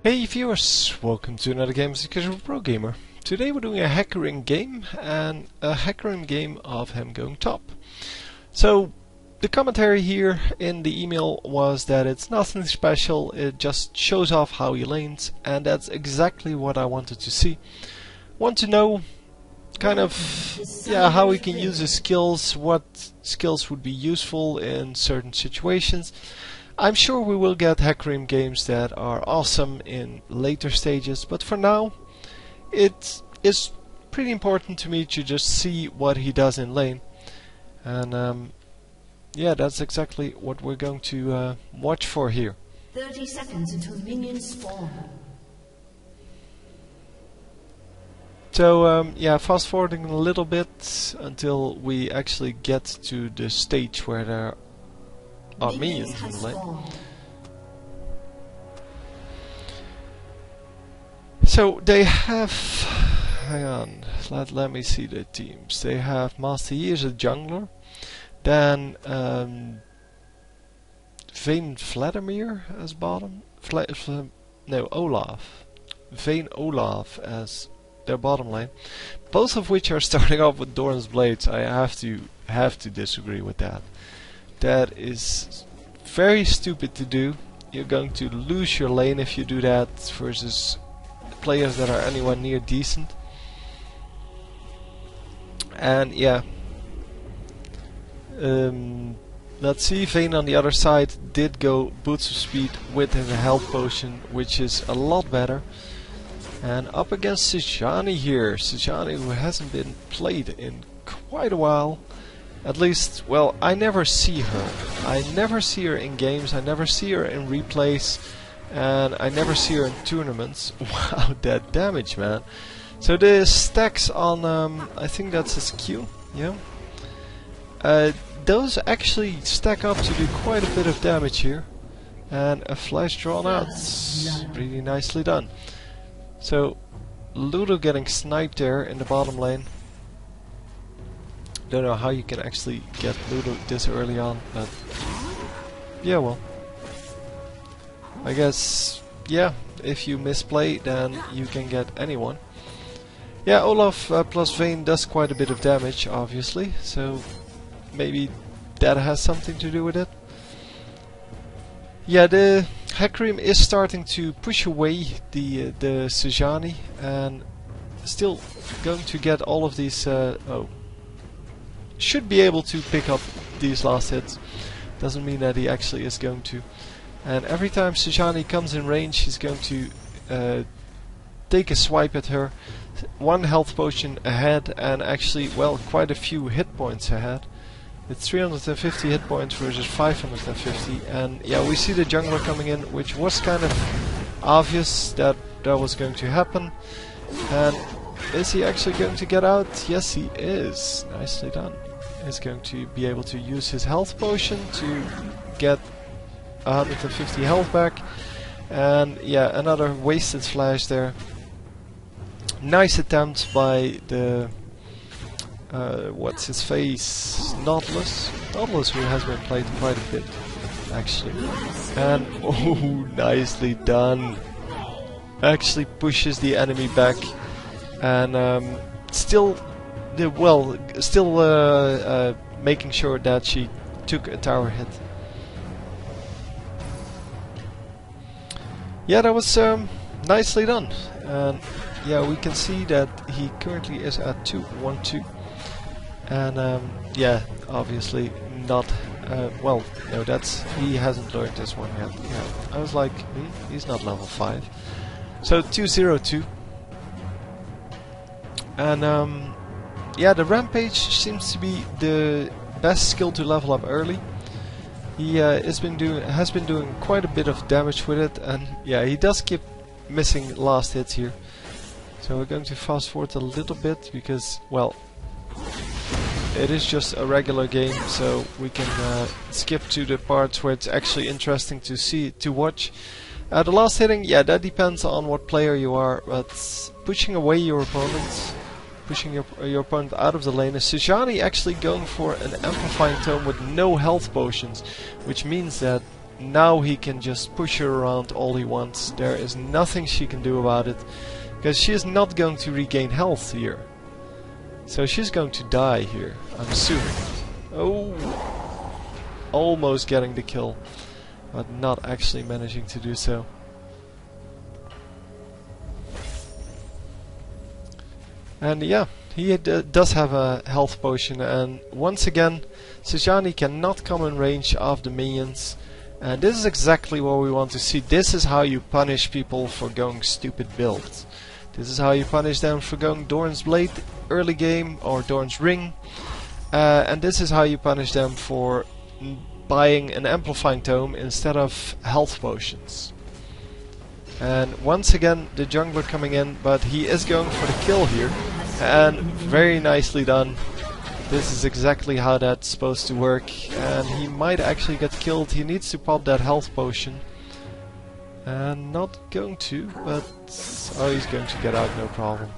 Hey viewers, welcome to another game as a casual pro gamer. Today we're doing a Hecarim game, and a Hecarim game of him going top. So the commentary here in the email was that it's nothing special, it just shows off how he lanes, and that's exactly what I wanted to see. Want to know kind of how he can use his skills, what skills would be useful in certain situations. I'm sure we will get Hecarim games that are awesome in later stages, but for now it is pretty important to me to just see what he does in lane. And yeah, that's exactly what we're going to watch for here. 30 seconds until minions spawn. So yeah, fast forwarding a little bit until we actually get to the stage where there are minions in the lane. So they have, hang on, let me see the teams. They have Master Yi as a jungler, then Vayne Vladimir as bottom, Olaf, Vayne Olaf as their bottom lane. Both of which are starting off with Doran's Blades. I have to disagree with that. That is very stupid to do. You're going to lose your lane if you do that versus players that are anywhere near decent. And yeah, let's see, Vayne on the other side did go boots of speed with his health potion, which is a lot better. And up against Sejanni here, Sejanni who hasn't been played in quite a while. At least, well, I never see her. I never see her in games, I never see her in replays, and I never see her in tournaments. Wow, that damage, man. So the stacks on, I think that's his Q, yeah. Those actually stack up to do quite a bit of damage here. And a flash drawn out. Really nicely done. So, Ludo getting sniped there in the bottom lane. Don't know how you can actually get Ludo this early on, but yeah, well, I guess, yeah, if you misplay then you can get anyone. Yeah, Olaf plus Vayne does quite a bit of damage, obviously, so maybe that has something to do with it. Yeah, the Hecarim is starting to push away the Sejanni, and still going to get all of these, should be able to pick up these last hits. Doesn't mean that he actually is going to. And every time Sejanni comes in range, he's going to take a swipe at her. One health potion ahead, and actually, well, quite a few hit points ahead. It's 350 hit points versus 550, and yeah, we see the jungler coming in, which was kind of obvious that that was going to happen. And is he actually going to get out? Yes, he is. Nicely done. He's going to be able to use his health potion to get 150 health back. And yeah, another wasted flash there. Nice attempt by the what's his face? Nautilus, who has been played quite a bit, actually. And oh, nicely done. Actually pushes the enemy back, and still making sure that she took a tower hit. Yeah, that was nicely done. And yeah, we can see that he currently is at 2-1-2. And yeah, obviously not, well, no, he hasn't learned this one yet. Yeah, I was like, he's not level 5. So 2-0-2. And yeah, the Rampage seems to be the best skill to level up early. He has been doing quite a bit of damage with it, and yeah, he does keep missing last hits here. So we're going to fast forward a little bit because, well, it is just a regular game, so we can skip to the parts where it's actually interesting to watch. The last hitting, yeah, that depends on what player you are, but pushing away your opponents, pushing your opponent out of the lane. Is Sejanni actually going for an amplifying tome with no health potions, which means that now he can just push her around all he wants. There is nothing she can do about it, because she is not going to regain health here. So she's going to die here, I'm assuming. Oh, almost getting the kill, but not actually managing to do so. And yeah, he does have a health potion, and once again Sejanni cannot come in range of the minions, and this is exactly what we want to see. This is how you punish people for going stupid builds. This is how you punish them for going Doran's Blade early game or Doran's Ring, and this is how you punish them for buying an Amplifying Tome instead of health potions. And once again the jungler coming in, but he is going for the kill here, and very nicely done. This is exactly how that's supposed to work, and he might actually get killed. He needs to pop that health potion, and not going to, but oh, he's going to get out, no problem.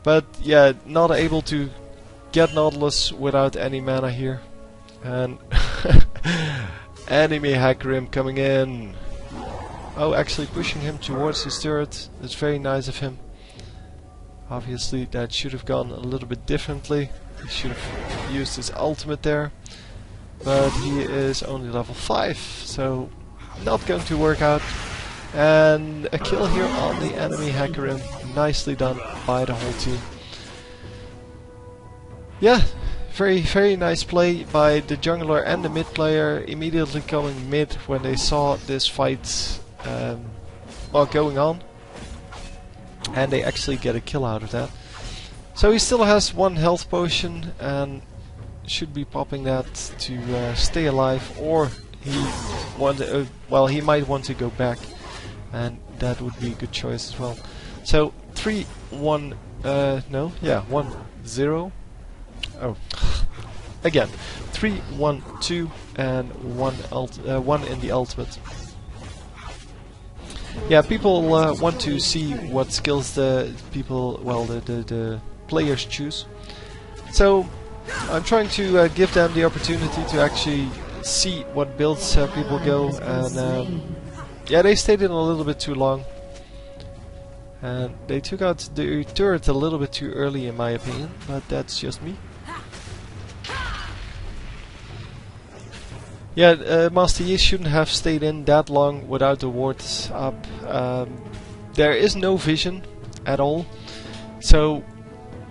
But yeah, not able to get Nautilus without any mana here, and enemy Hecarim coming in. Oh, actually pushing him towards his turret. That's very nice of him. Obviously that should have gone a little bit differently. He should have used his ultimate there. But he is only level 5, so not going to work out. And a kill here on the enemy Hecarim. Nicely done by the whole team. Yeah, very nice play by the jungler and the mid player, immediately coming mid when they saw this fight going on, and they actually get a kill out of that. So he still has 1 health potion and should be popping that to stay alive, or he might want to go back, and that would be a good choice as well. So 3-1, 1-0. Oh, again, 3-1-2 and 1 in the ultimate. Yeah, people want to see what skills the players choose. So I'm trying to give them the opportunity to actually see what builds people go, and yeah, they stayed in a little bit too long, and they took out the turret a little bit too early in my opinion, but that's just me. Yeah, Master Yi shouldn't have stayed in that long without the wards up. There is no vision at all, so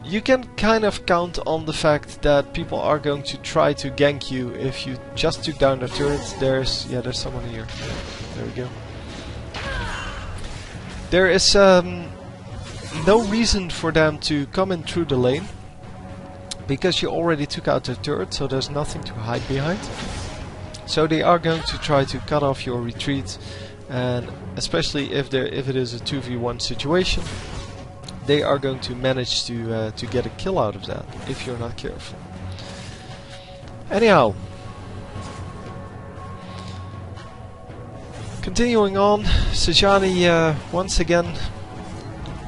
you can kind of count on the fact that people are going to try to gank you if you just took down the turret. There's someone here. There we go. There is no reason for them to come in through the lane, because you already took out the turret, so there's nothing to hide behind. So they are going to try to cut off your retreat, and especially if it is a 2v1 situation, they are going to manage to get a kill out of that if you're not careful. Anyhow, continuing on, Sejanni once again,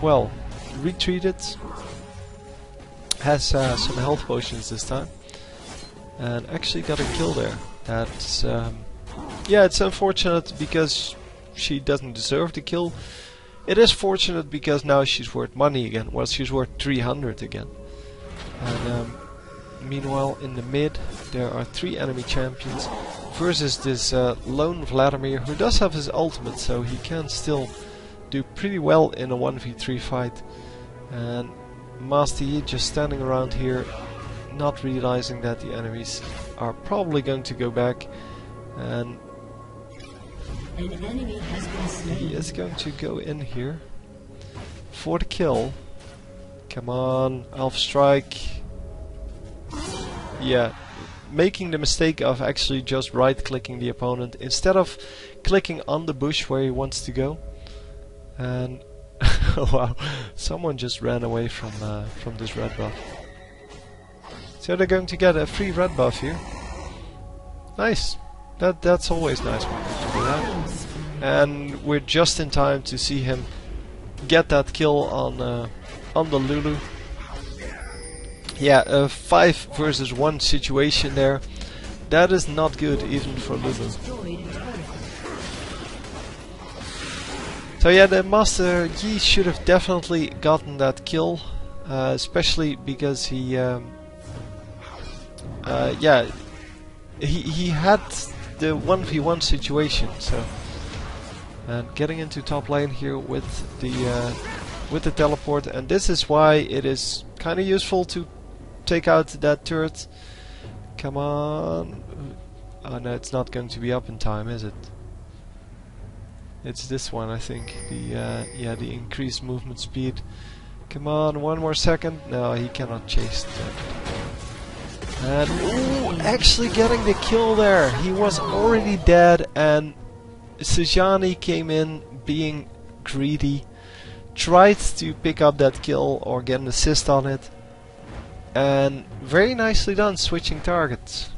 well, retreated, has some health potions this time, and actually got a kill there. That's yeah, it's unfortunate because she doesn't deserve the kill. It is fortunate because now she's worth money again. Well, she's worth 300 again. And meanwhile, in the mid, there are 3 enemy champions versus this lone Vladimir, who does have his ultimate, so he can still do pretty well in a 1v3 fight. And Master Yi just standing around here, not realizing that the enemies are probably going to go back, and An enemy has been slain. he is going to go in here for the kill. Come on, Alpha Strike. Yeah, making the mistake of actually just right-clicking the opponent instead of clicking on the bush where he wants to go. And wow, someone just ran away from this red buff. So they're going to get a free red buff here. Nice. That's always nice when you do that. And we're just in time to see him get that kill on the Lulu. Yeah, a 5 versus 1 situation there. That is not good even for Lulu. Destroyed a turret. So yeah, the Master Yi should have definitely gotten that kill, especially because he, yeah, he had the 1v1 situation. So, and getting into top lane here with the teleport, and this is why it is kind of useful to take out that turret. Come on! Oh no, it's not going to be up in time, is it? It's this one, I think. The yeah, the increased movement speed. Come on, one more second. No, he cannot chase that. And ooh, actually getting the kill there. He was already dead, and Sejuani came in being greedy, tried to pick up that kill or get an assist on it, and very nicely done, switching targets.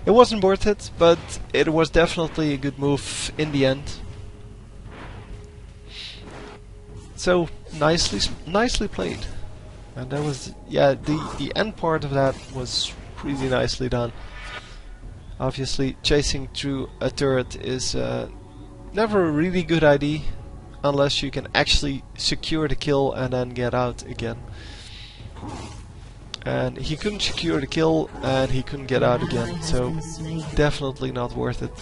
It wasn't worth it, but it was definitely a good move in the end. So nicely played, and that was, yeah, the end part of that was really nicely done. Obviously, chasing through a turret is never a really good idea unless you can actually secure the kill and then get out again. And he couldn't secure the kill, and he couldn't get out again, so definitely not worth it.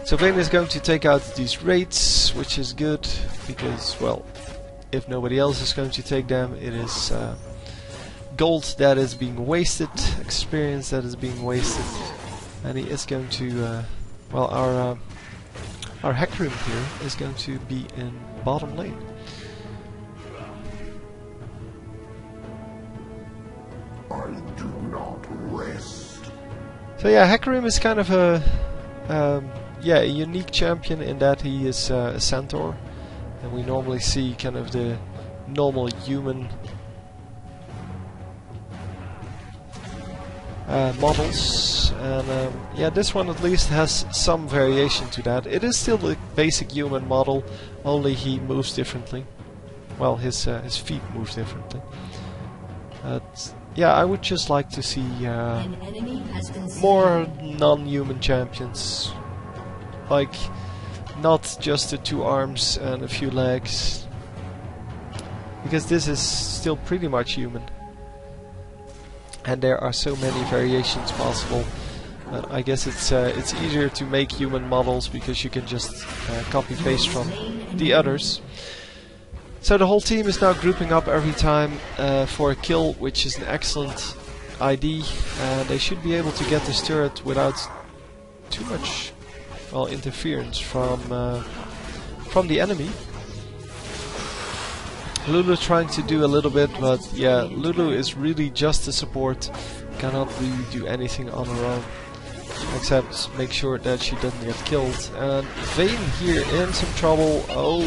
So Vayne is going to take out these raids, which is good, because, well, if nobody else is going to take them, it is gold that is being wasted, experience that is being wasted, and he is going to, well, our Hecarim here is going to be in bottom lane. I do not rest. So yeah, Hecarim is kind of a yeah, a unique champion in that he is a centaur, and we normally see kind of the normal human models, and yeah, this one at least has some variation to that. It is still the basic human model, only he moves differently. Well, his feet move differently. Yeah, I would just like to see more non-human champions. Like, not just the 2 arms and a few legs. Because this is still pretty much human. And there are so many variations possible. I guess it's easier to make human models because you can just copy-paste from the others. So the whole team is now grouping up every time for a kill, which is an excellent idea. They should be able to get this turret without too much, well, interference from the enemy. Lulu trying to do a little bit, but yeah, Lulu is really just a support, cannot really do anything on her own, except make sure that she doesn't get killed. And Vayne here in some trouble. Oh.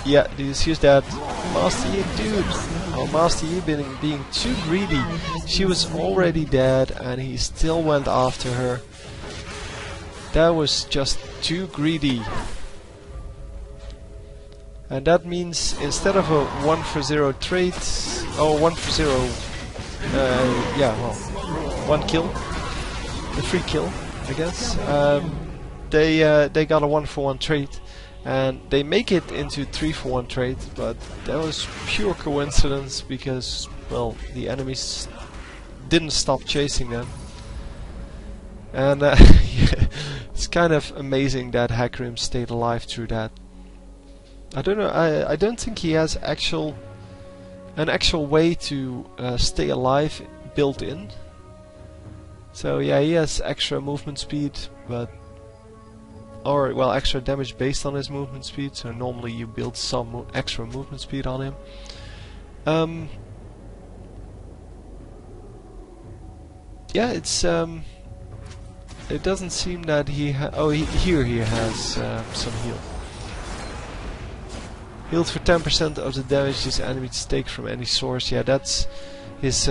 Yeah, here's that Master Yi, dude. Oh, Master Yi being too greedy. She was already dead and he still went after her. That was just too greedy. And that means instead of a 1-for-0 trade, or 1-for-0, yeah, well, 1 kill, a free kill, I guess. They got a 1-for-1 trade. And they make it into 3-for-1 trade, but that was pure coincidence because, well, the enemies didn't stop chasing them. And yeah, it's kind of amazing that Hecarim stayed alive through that. I don't know. I don't think he has an actual way to stay alive built in. So yeah, he has extra movement speed, but. Or, well, extra damage based on his movement speed, so normally you build some extra movement speed on him. Yeah, it's it doesn't seem that he here he has some heal. Healed for 10% of the damage this enemy takes from any source. Yeah, that's his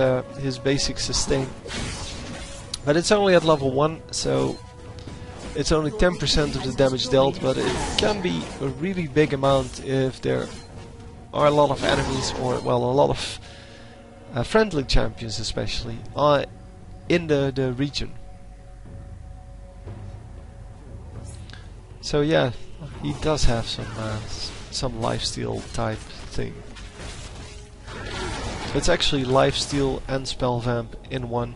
basic sustain. But it's only at level 1, so it's only 10% of the damage dealt, but it can be a really big amount if there are a lot of enemies, or, well, a lot of friendly champions especially, in the region. So yeah, he does have some lifesteal type thing. It's actually lifesteal and spell vamp in one.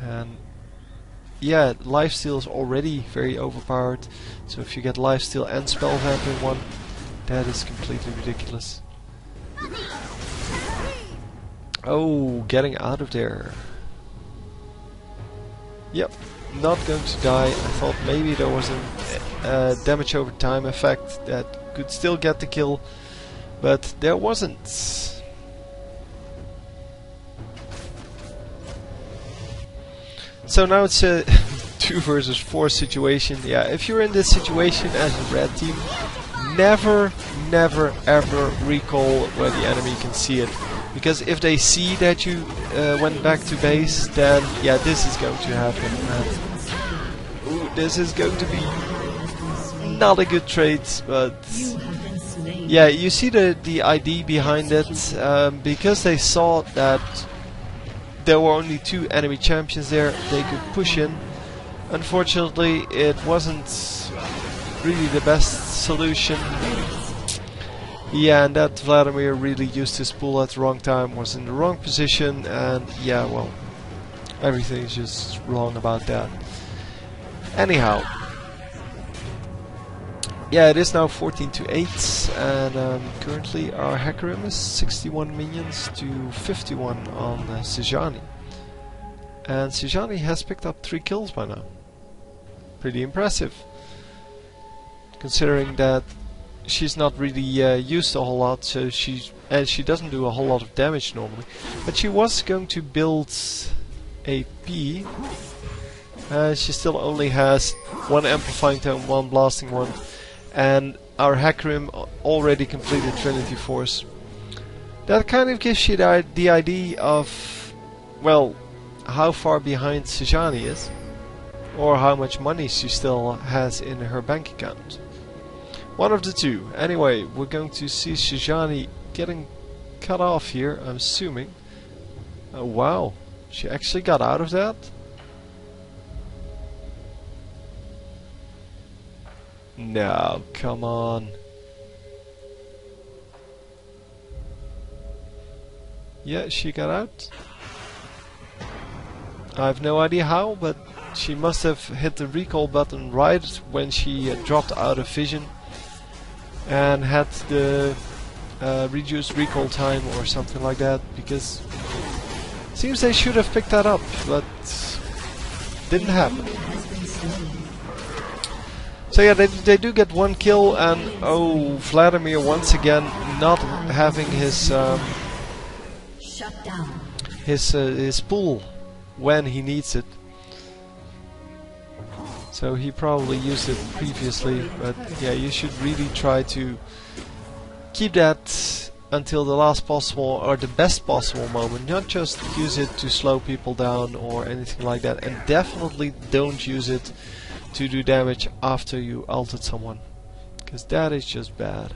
And yeah, lifesteal is already very overpowered. So if you get lifesteal and spell vamp in one, that is completely ridiculous. Oh, getting out of there. Yep, not going to die. I thought maybe there was a damage over time effect that could still get the kill, but there wasn't. So now it's a 2 versus 4 situation. Yeah, if you're in this situation as a red team, never ever recall where the enemy can see it. Because if they see that you went back to base, then yeah, this is going to happen. Ooh, this is going to be not a good trade, but yeah, you see the ID behind it. Because they saw that there were only 2 enemy champions there, they could push in. Unfortunately, it wasn't really the best solution. Yeah, and that Vladimir really used his pool at the wrong time, was in the wrong position, and yeah, well, everything's just wrong about that. Anyhow, yeah, it is now 14-8, and currently our Hecarim is 61 minions to 51 on Sejani. And Sejani has picked up 3 kills by now. Pretty impressive, considering that she's not really used a whole lot, so she doesn't do a whole lot of damage normally. But she was going to build AP. She still only has 1 amplifying tome, 1 blasting one, and our Hecarim already completed Trinity Force. That kind of gives you the idea of, well, how far behind Sejani is, or how much money she still has in her bank account. One of the two. Anyway, we're going to see Sejani getting cut off here, I'm assuming. Oh wow, she actually got out of that? No, come on. Yeah, she got out. I have no idea how, but she must have hit the recall button right when she dropped out of vision and had the reduced recall time or something like that, because it seems they should have picked that up, but didn't happen. So yeah, they do get 1 kill, and oh, Vladimir once again not having his his pool when he needs it. So he probably used it previously, but yeah, you should really try to keep that until the last possible or the best possible moment, not just use it to slow people down or anything like that, and definitely don't use it to do damage after you ulted someone, because that is just bad.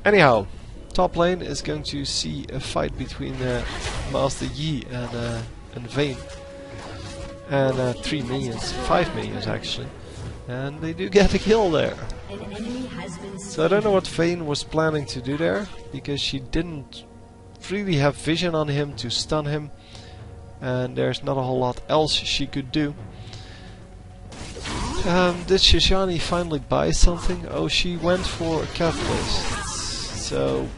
Anyhow, top lane is going to see a fight between Master Yi and Vayne. And 3 minions, 5 minions actually. And they do get a kill there. So I don't know what Vayne was planning to do there, because she didn't really have vision on him to stun him. And there's not a whole lot else she could do. Did Sejani finally buy something? Oh, she went for a catalyst. So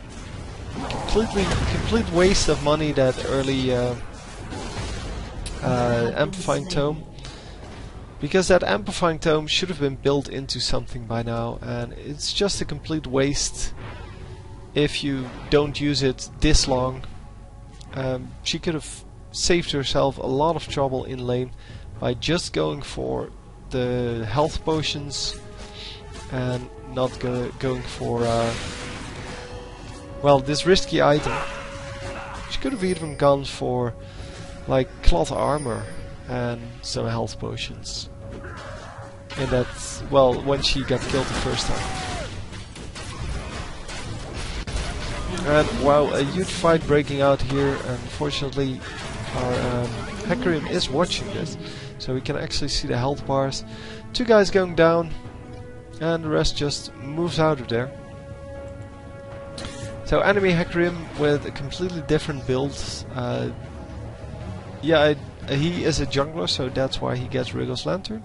complete waste of money, that early amplifying tome, because that amplifying tome should have been built into something by now, and it's just a complete waste if you don't use it this long. She could have saved herself a lot of trouble in lane by just going for the health potions and not going for well, this risky item. She could have even gone for like cloth armor and some health potions. And that's, well, when she got killed the first time. And wow, a huge fight breaking out here. Unfortunately, our Hecarim is watching this, So we can actually see the health bars. 2 guys going down, and the rest just moves out of there. So enemy Hecarim with a completely different build. Yeah, he is a jungler, so that's why he gets Wriggle's Lantern.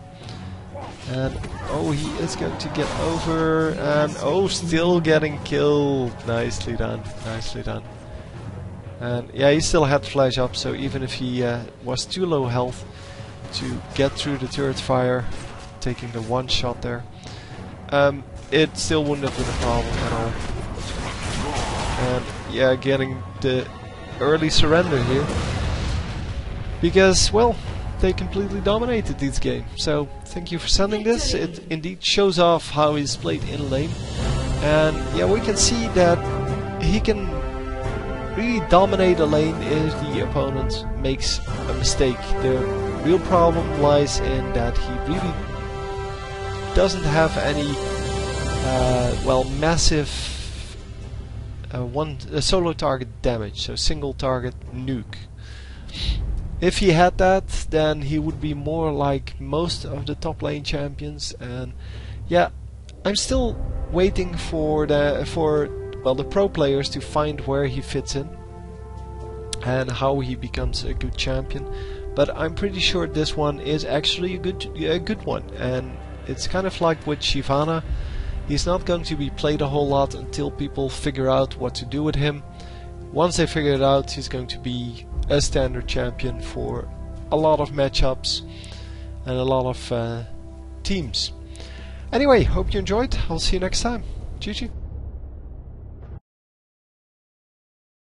And oh, he is going to get over, and oh, still getting killed. Nicely done, nicely done. And yeah, he still had flash up, so even if he was too low health to get through the turret fire, taking the one shot there, it still wouldn't have been a problem at all. And yeah, getting the early surrender here, because, well, they completely dominated this game. So thank you for sending this. It indeed shows off how he's played in lane, and yeah, we can see that he can really dominate a lane if the opponent makes a mistake. The real problem lies in that he really doesn't have any well, massive solo target damage, so single target nuke. If he had that, then he would be more like most of the top lane champions. And yeah, I'm still waiting for the pro players to find where he fits in and how he becomes a good champion. But I'm pretty sure this one is actually a good one, and it's kind of like with Shyvana. He's not going to be played a whole lot until people figure out what to do with him. Once they figure it out, he's going to be a standard champion for a lot of matchups and a lot of teams. Anyway, hope you enjoyed. I'll see you next time. GG.